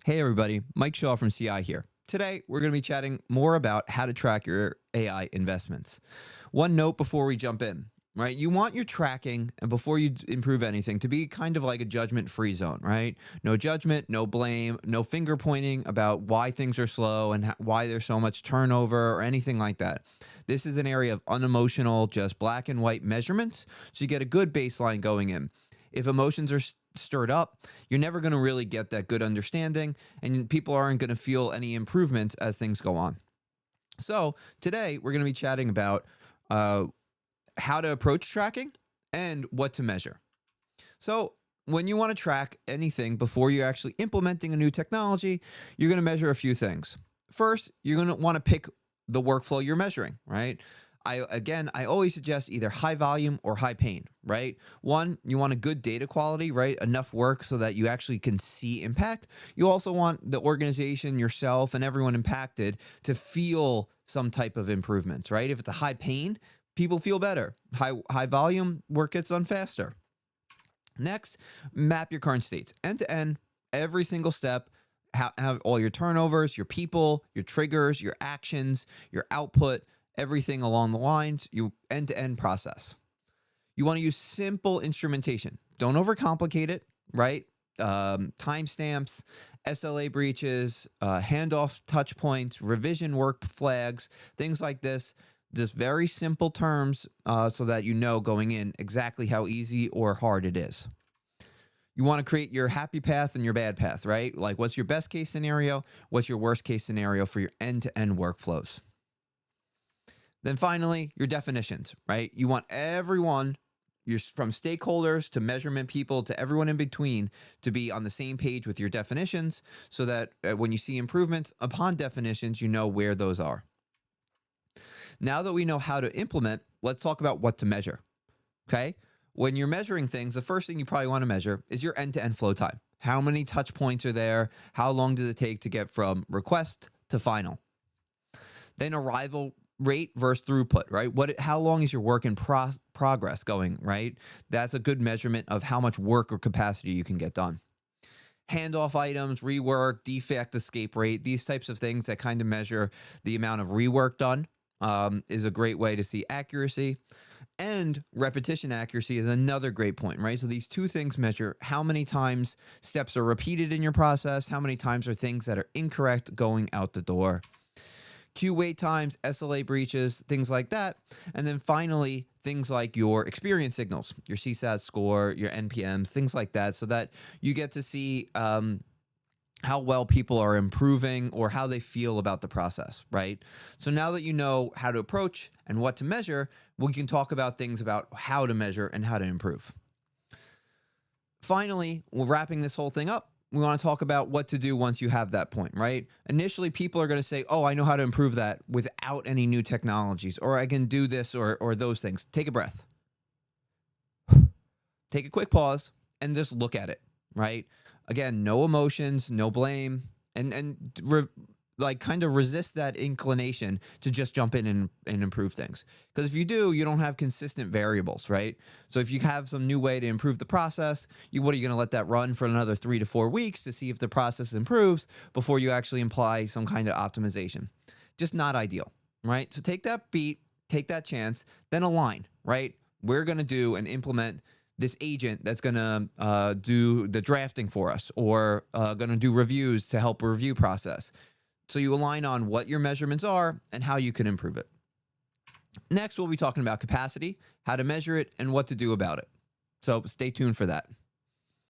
Hey everybody, Mike Shaw from CI here. Today, we're going to be chatting more about how to track your AI investments. One note before we jump in, right? You want your tracking and before you improve anything to be kind of like a judgment-free zone, right? No judgment, no blame, no finger pointing about why things are slow and why there's so much turnover or anything like that. This is an area of unemotional, just black and white measurements, so you get a good baseline going in. If emotions are stirred up, you're never going to really get that good understanding, and people aren't going to feel any improvements as things go on. So today we're going to be chatting about how to approach tracking and what to measure. So when you want to track anything before you're actually implementing a new technology, you're going to measure a few things. First, you're going to want to pick the workflow you're measuring, right? I always suggest either high volume or high pain, right? One, you want a good data quality, right? Enough work so that you actually can see impact. You also want the organization, yourself, and everyone impacted to feel some type of improvements, right? If it's a high pain, people feel better. High volume, work gets done faster. Next, map your current states end to end, every single step. Have all your turnovers, your people, your triggers, your actions, your output, everything along the lines, you end-to-end process. You want to use simple instrumentation. Don't overcomplicate it, right? Timestamps, SLA breaches, handoff touch points, revision work flags, things like this. Just very simple terms so that you know going in exactly how easy or hard it is. You want to create your happy path and your bad path, right? Like what's your best case scenario? What's your worst case scenario for your end-to-end workflows? Then finally, your definitions, right? You want everyone, from stakeholders to measurement people to everyone in between, to be on the same page with your definitions so that when you see improvements upon definitions, you know where those are. Now that we know how to implement, let's talk about what to measure, okay? When you're measuring things, the first thing you probably want to measure is your end-to-end flow time. How many touch points are there? How long does it take to get from request to final? Then arrival rate versus throughput, right? How long is your work in progress going, right? That's a good measurement of how much work or capacity you can get done. Handoff items, rework, defect escape rate, these types of things that kind of measure the amount of rework done is a great way to see accuracy. And repetition accuracy is another great point, right? So these two things measure how many times steps are repeated in your process, how many times are things that are incorrect going out the door. Queue wait times, SLA breaches, things like that. And then finally, things like your experience signals, your CSAT score, your NPMs, things like that, so that you get to see how well people are improving or how they feel about the process, right? So now that you know how to approach and what to measure, we can talk about things about how to measure and how to improve. Finally, we're wrapping this whole thing up. We want to talk about what to do once you have that point, right? Initially, people are going to say, oh, I know how to improve that without any new technologies, or I can do this or those things. Take a breath. Take a quick pause and just look at it, right? Again, no emotions, no blame, and kind of resist that inclination to just jump in and improve things. Because if you do, you don't have consistent variables, right? So if you have some new way to improve the process, what are you going to let that run for another 3 to 4 weeks to see if the process improves before you actually apply some kind of optimization? Just not ideal, right? So take that beat, take that chance, then align, right? We're going to do and implement this agent that's going to do the drafting for us, or going to do reviews to help a review process. So you align on what your measurements are and how you can improve it. Next, we'll be talking about capacity, how to measure it, and what to do about it. So stay tuned for that.